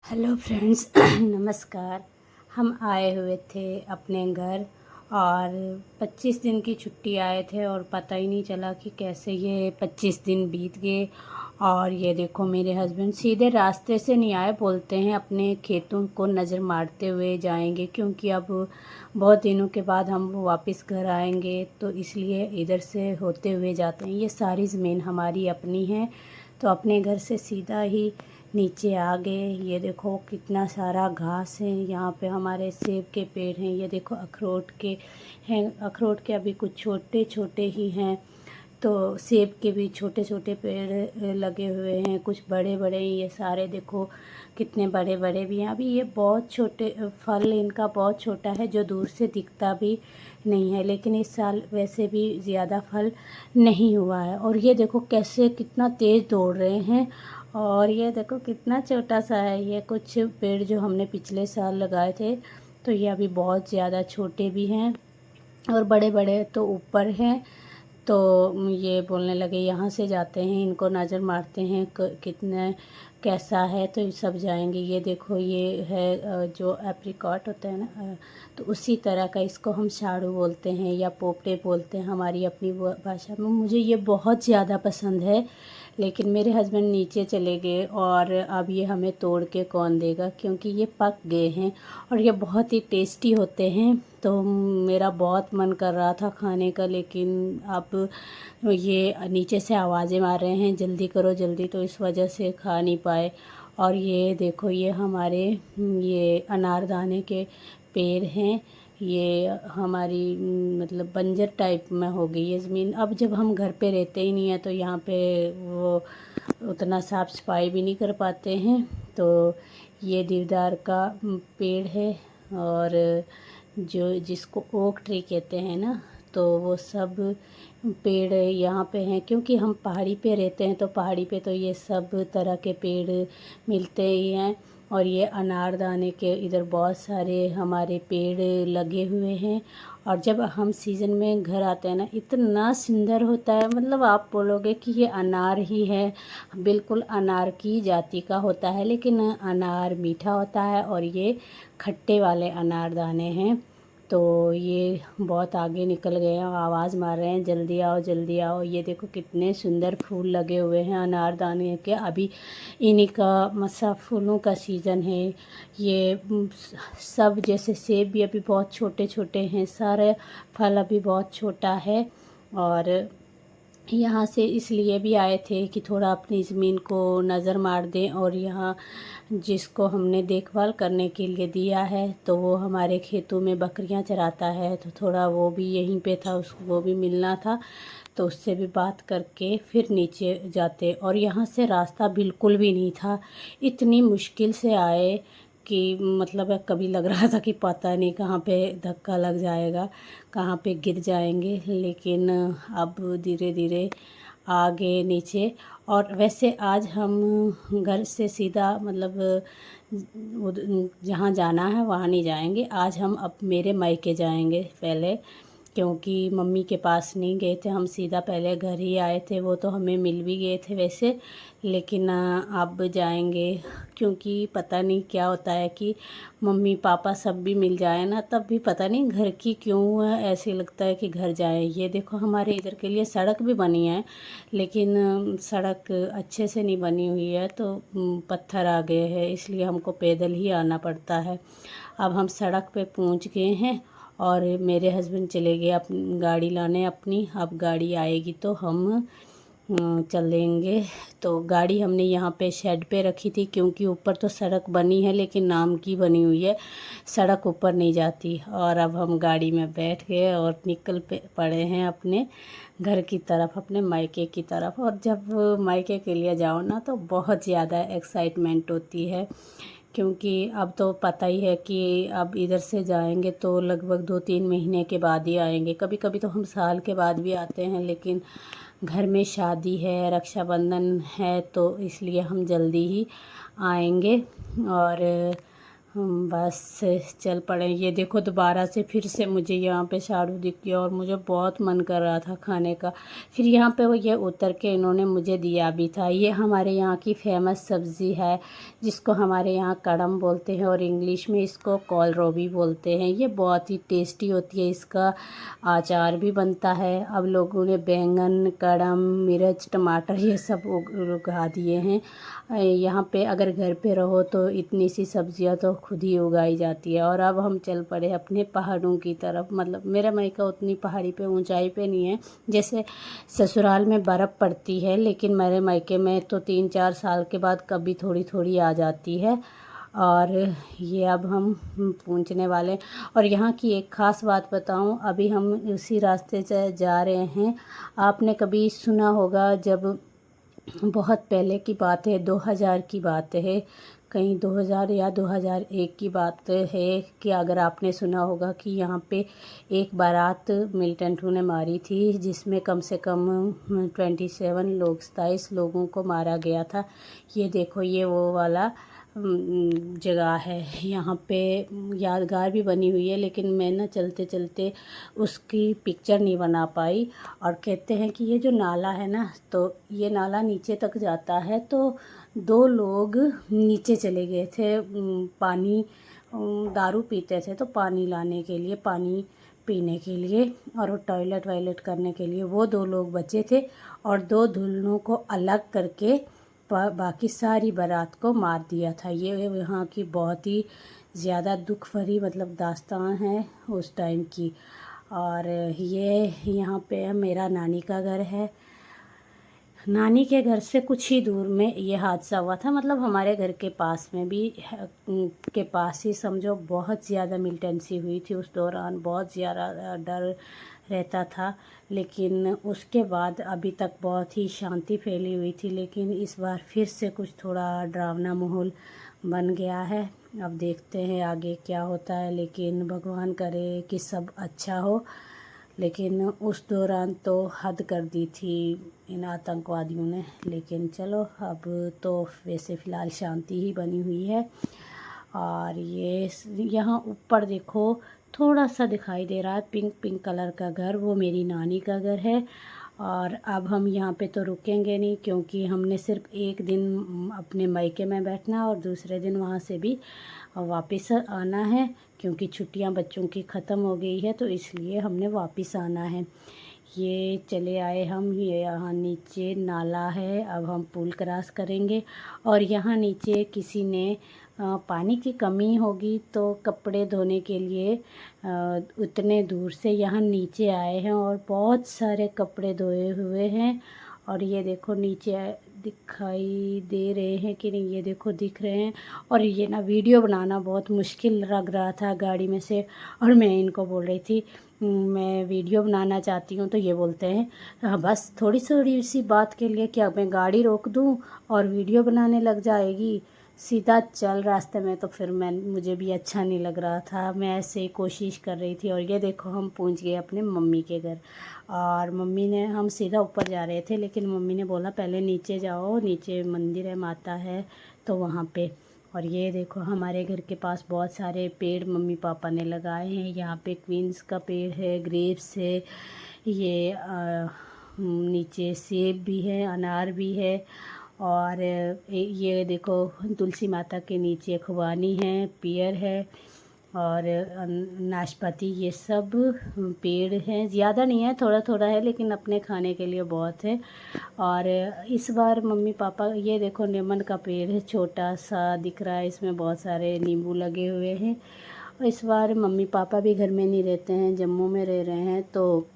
Hello friends नमस्कार। हम आए हुए थे अपने घर और 25 दिन की छुट्टी आए थे और पता ही नहीं चला कि कैसे ये 25 दिन बीत गए। और ये देखो मेरे हस्बैंड सीधे रास्ते से नहीं आए, बोलते हैं अपने खेतों को नज़र मारते हुए जाएंगे क्योंकि अब बहुत दिनों के बाद हम वापस घर आएंगे, तो इसलिए इधर से होते हुए जाते हैं। ये सारी ज़मीन हमारी अपनी है, तो अपने घर से सीधा ही नीचे आ गए। ये देखो कितना सारा घास है, यहाँ पे हमारे सेब के पेड़ हैं। ये देखो अखरोट के हैं, अखरोट के अभी कुछ छोटे छोटे ही हैं, तो सेब के भी छोटे छोटे पेड़ लगे हुए हैं, कुछ बड़े बड़े। ये सारे देखो कितने बड़े बड़े भी हैं। अभी ये बहुत छोटे फल इनका बहुत छोटा है, जो दूर से दिखता भी नहीं है, लेकिन इस साल वैसे भी ज़्यादा फल नहीं हुआ है। और ये देखो कैसे कितना तेज़ दौड़ रहे हैं। और ये देखो कितना छोटा सा है। ये कुछ पेड़ जो हमने पिछले साल लगाए थे, तो ये अभी बहुत ज़्यादा छोटे भी हैं और बड़े बड़े तो ऊपर हैं। तो ये बोलने लगे यहाँ से जाते हैं, इनको नज़र मारते हैं कितने कैसा है, तो ये सब जाएंगे। ये देखो ये है जो एप्रिकॉट होता है ना, तो उसी तरह का इसको हम शाड़ू बोलते हैं या पोपटे बोलते हैं हमारी अपनी भाषा में। मुझे ये बहुत ज़्यादा पसंद है, लेकिन मेरे हस्बैंड नीचे चले गए और अब ये हमें तोड़ के कौन देगा, क्योंकि ये पक गए हैं और ये बहुत ही टेस्टी होते हैं। तो मेरा बहुत मन कर रहा था खाने का, लेकिन अब ये नीचे से आवाज़ें मार रहे हैं जल्दी करो जल्दी, तो इस वजह से खा नहीं पाए। और ये देखो ये हमारे ये अनारदाने के पेड़ हैं। ये हमारी मतलब बंजर टाइप में हो गई ये ज़मीन। अब जब हम घर पे रहते ही नहीं है, तो यहाँ पे वो उतना साफ़ सफाई भी नहीं कर पाते हैं। तो ये देवदार का पेड़ है, और जो जिसको ओक ट्री कहते हैं ना, तो वो सब पेड़ यहाँ पे हैं। क्योंकि हम पहाड़ी पे रहते हैं, तो पहाड़ी पे तो ये सब तरह के पेड़ मिलते ही हैं। और ये अनारदाने के इधर बहुत सारे हमारे पेड़ लगे हुए हैं। और जब हम सीज़न में घर आते हैं ना, इतना सुंदर होता है, मतलब आप बोलोगे कि ये अनार ही है। बिल्कुल अनार की जाति का होता है, लेकिन अनार मीठा होता है और ये खट्टे वाले अनारदाने हैं। तो ये बहुत आगे निकल गए हैं, आवाज़ मार रहे हैं जल्दी आओ जल्दी आओ। ये देखो कितने सुंदर फूल लगे हुए हैं अनारदाने के। अभी इन्हीं का मसा फूलों का सीज़न है। ये सब जैसे सेब भी अभी बहुत छोटे छोटे हैं, सारे फल अभी बहुत छोटा है। और यहाँ से इसलिए भी आए थे कि थोड़ा अपनी ज़मीन को नज़र मार दें, और यहाँ जिसको हमने देखभाल करने के लिए दिया है, तो वो हमारे खेतों में बकरियां चराता है, तो थोड़ा वो भी यहीं पे था, उसको वो भी मिलना था, तो उससे भी बात करके फिर नीचे जाते। और यहाँ से रास्ता बिल्कुल भी नहीं था, इतनी मुश्किल से आए कि मतलब कभी लग रहा था कि पता नहीं कहाँ पे धक्का लग जाएगा, कहाँ पे गिर जाएंगे। लेकिन अब धीरे धीरे आ गए नीचे। और वैसे आज हम घर से सीधा मतलब जहाँ जाना है वहाँ नहीं जाएंगे। आज हम अब मेरे मायके जाएंगे पहले, क्योंकि मम्मी के पास नहीं गए थे हम, सीधा पहले घर ही आए थे। वो तो हमें मिल भी गए थे वैसे, लेकिन अब जाएंगे, क्योंकि पता नहीं क्या होता है कि मम्मी पापा सब भी मिल जाए ना, तब भी पता नहीं घर की क्यों ऐसे लगता है कि घर जाए। ये देखो हमारे इधर के लिए सड़क भी बनी है, लेकिन सड़क अच्छे से नहीं बनी हुई है, तो पत्थर आ गए हैं, इसलिए हमको पैदल ही आना पड़ता है। अब हम सड़क पे पहुंच गए हैं और मेरे हस्बैंड चले गए अपनी गाड़ी लाने अपनी। अब गाड़ी आएगी तो हम चलेंगे। तो गाड़ी हमने यहाँ पे शेड पे रखी थी, क्योंकि ऊपर तो सड़क बनी है लेकिन नाम की बनी हुई है, सड़क ऊपर नहीं जाती। और अब हम गाड़ी में बैठ गए और निकल पड़े हैं अपने घर की तरफ, अपने मायके की तरफ। और जब मायके के लिए जाओ ना, तो बहुत ज़्यादा एक्साइटमेंट होती है, क्योंकि अब तो पता ही है कि अब इधर से जाएंगे तो लगभग 2-3 महीने के बाद ही आएंगे। कभी कभी तो हम साल के बाद भी आते हैं, लेकिन घर में शादी है, रक्षाबंधन है, तो इसलिए हम जल्दी ही आएंगे। और हम बस चल पड़े। ये देखो दोबारा से फिर से मुझे यहाँ पे शाड़ू दिख गया और मुझे बहुत मन कर रहा था खाने का। फिर यहाँ पे वो ये उतर के इन्होंने मुझे दिया भी था। ये हमारे यहाँ की फेमस सब्ज़ी है जिसको हमारे यहाँ कड़म बोलते हैं और इंग्लिश में इसको कोलरोबी बोलते हैं। ये बहुत ही टेस्टी होती है। इसका अचार भी बनता है। अब लोगों ने बैंगन, कड़म, मिर्च, टमाटर ये सब उगा दिए हैं। यहाँ पे अगर घर पे रहो तो इतनी सी सब्जियां तो खुद ही उगाई जाती है। और अब हम चल पड़े अपने पहाड़ों की तरफ। मतलब मेरा मायका उतनी पहाड़ी पे ऊंचाई पे नहीं है। जैसे ससुराल में बर्फ़ पड़ती है, लेकिन मेरे मायके में तो 3-4 साल के बाद कभी थोड़ी थोड़ी आ जाती है। और ये अब हम पहुंचने वाले हैं। और यहाँ की एक ख़ास बात बताऊं, अभी हम उसी रास्ते से जा रहे हैं। आपने कभी सुना होगा, जब बहुत पहले की बात है, 2000 की बात है, कहीं 2000 या 2001 की बात है कि अगर आपने सुना होगा कि यहाँ पे एक बारात मिलिटेंटों ने मारी थी जिसमें कम से कम 27 लोगों को मारा गया था। ये देखो, ये वो वाला जगह है। यहाँ पे यादगार भी बनी हुई है, लेकिन मैं ना चलते चलते उसकी पिक्चर नहीं बना पाई। और कहते हैं कि ये जो नाला है ना, तो ये नाला नीचे तक जाता है। तो 2 लोग नीचे चले गए थे पानी, दारू पीते थे तो पानी लाने के लिए, पानी पीने के लिए और टॉयलेट वायलेट करने के लिए वो 2 लोग बचे थे। और 2 दुल्हनों को अलग करके बाकी सारी बारात को मार दिया था। ये यहाँ की बहुत ही ज़्यादा दुख भरी मतलब दास्तान है उस टाइम की। और ये यहाँ पे मेरा नानी का घर है। नानी के घर से कुछ ही दूर में ये हादसा हुआ था। मतलब हमारे घर के पास में भी के पास ही समझो। बहुत ज़्यादा मिलिटेंसी हुई थी उस दौरान, बहुत ज़्यादा डर रहता था। लेकिन उसके बाद अभी तक बहुत ही शांति फैली हुई थी। लेकिन इस बार फिर से कुछ थोड़ा डरावना माहौल बन गया है। अब देखते हैं आगे क्या होता है, लेकिन भगवान करे कि सब अच्छा हो। लेकिन उस दौरान तो हद कर दी थी इन आतंकवादियों ने। लेकिन चलो, अब तो वैसे फ़िलहाल शांति ही बनी हुई है। और ये यहाँ ऊपर देखो, थोड़ा सा दिखाई दे रहा है पिंक पिंक कलर का घर, वो मेरी नानी का घर है। और अब हम यहाँ पे तो रुकेंगे नहीं, क्योंकि हमने सिर्फ एक दिन अपने मायके में बैठना और दूसरे दिन वहाँ से भी वापस आना है। क्योंकि छुट्टियां बच्चों की ख़त्म हो गई है, तो इसलिए हमने वापस आना है। ये चले आए हम। ये यहाँ नीचे नाला है, अब हम पुल क्रॉस करेंगे। और यहाँ नीचे किसी ने पानी की कमी होगी तो कपड़े धोने के लिए उतने दूर से यहाँ नीचे आए हैं और बहुत सारे कपड़े धोए हुए हैं। और ये देखो नीचे दिखाई दे रहे हैं कि नहीं, ये देखो दिख रहे हैं। और ये ना वीडियो बनाना बहुत मुश्किल लग रहा था गाड़ी में से। और मैं इनको बोल रही थी मैं वीडियो बनाना चाहती हूँ, तो ये बोलते हैं हाँ बस थोड़ी थोड़ी सी बात के लिए क्या मैं गाड़ी रोक दूँ और वीडियो बनाने लग जाएगी, सीधा चल रास्ते में। तो फिर मुझे भी अच्छा नहीं लग रहा था, मैं ऐसे ही कोशिश कर रही थी। और ये देखो हम पहुंच गए अपने मम्मी के घर। और मम्मी ने, हम सीधा ऊपर जा रहे थे, लेकिन मम्मी ने बोला पहले नीचे जाओ, नीचे मंदिर है, माता है, तो वहाँ पे। और ये देखो हमारे घर के पास बहुत सारे पेड़ मम्मी पापा ने लगाए हैं। यहाँ पे क्वींस का पेड़ है, ग्रेप्स है, ये नीचे सेब भी है, अनार भी है। और ये देखो तुलसी माता के नीचे खुबानी है, पियर है और नाशपाती, ये सब पेड़ हैं। ज़्यादा नहीं है, थोड़ा थोड़ा है, लेकिन अपने खाने के लिए बहुत है। और इस बार मम्मी पापा, ये देखो नीम का पेड़ है, छोटा सा दिख रहा है, इसमें बहुत सारे नींबू लगे हुए हैं। और इस बार मम्मी पापा भी घर में नहीं रहते हैं, जम्मू में रह रहे हैं, तो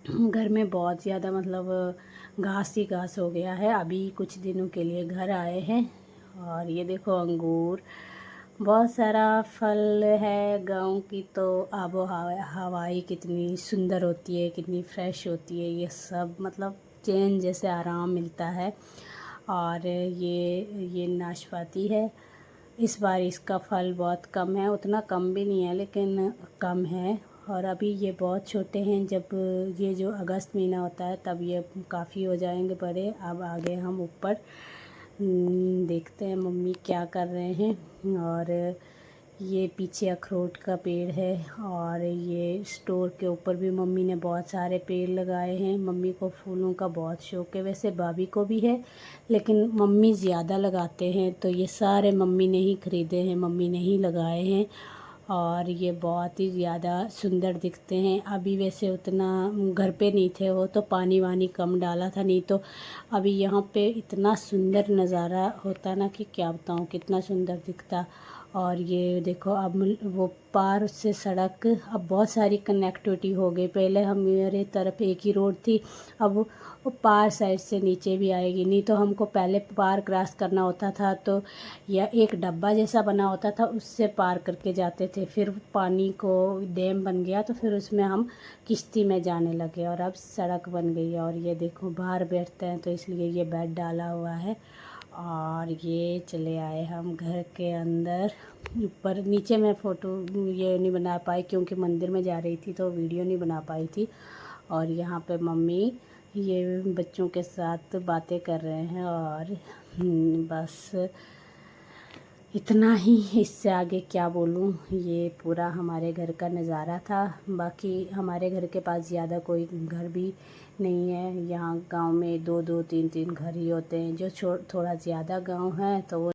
घर में बहुत ज़्यादा मतलब घास ही घास हो गया है। अभी कुछ दिनों के लिए घर आए हैं। और ये देखो अंगूर, बहुत सारा फल है। गांव की तो आबो हवाई कितनी सुंदर होती है, कितनी फ्रेश होती है। ये सब मतलब चैन जैसे आराम मिलता है। और ये नाशपाती है। इस बार इसका फल बहुत कम है, उतना कम भी नहीं है लेकिन कम है। और अभी ये बहुत छोटे हैं, जब ये जो अगस्त महीना होता है तब ये काफ़ी हो जाएंगे बड़े। अब आगे हम ऊपर देखते हैं मम्मी क्या कर रहे हैं। और ये पीछे अखरोट का पेड़ है और ये स्टोर के ऊपर भी मम्मी ने बहुत सारे पेड़ लगाए हैं। मम्मी को फूलों का बहुत शौक़ है, वैसे भाभी को भी है लेकिन मम्मी ज़्यादा लगाते हैं, तो ये सारे मम्मी ने ही ख़रीदे हैं, मम्मी ने ही लगाए हैं और ये बहुत ही ज़्यादा सुंदर दिखते हैं। अभी वैसे उतना घर पे नहीं थे वो, तो पानी वानी कम डाला था, नहीं तो अभी यहाँ पे इतना सुंदर नज़ारा होता ना कि क्या बताऊँ, कितना सुंदर दिखता। और ये देखो अब वो पार से सड़क, अब बहुत सारी कनेक्टिविटी हो गई। पहले हम मेरे तरफ एक ही रोड थी, अब वो पार साइड से नीचे भी आएगी। नहीं तो हमको पहले पार क्रॉस करना होता था, तो या एक डब्बा जैसा बना होता था उससे पार करके जाते थे। फिर पानी को डैम बन गया तो फिर उसमें हम किश्ती में जाने लगे और अब सड़क बन गई है। और ये देखो बाहर बैठते हैं तो इसलिए ये बेड डाला हुआ है। और ये चले आए हम घर के अंदर। ऊपर नीचे मैं फ़ोटो ये नहीं बना पाई क्योंकि मंदिर में जा रही थी तो वीडियो नहीं बना पाई थी। और यहाँ पे मम्मी ये बच्चों के साथ बातें कर रहे हैं और बस इतना ही, इससे आगे क्या बोलूँ। ये पूरा हमारे घर का नज़ारा था। बाकी हमारे घर के पास ज़्यादा कोई घर भी नहीं है। यहाँ गांव में 2-2 3-3 घर ही होते हैं। जो थोड़ा ज़्यादा गांव है तो वो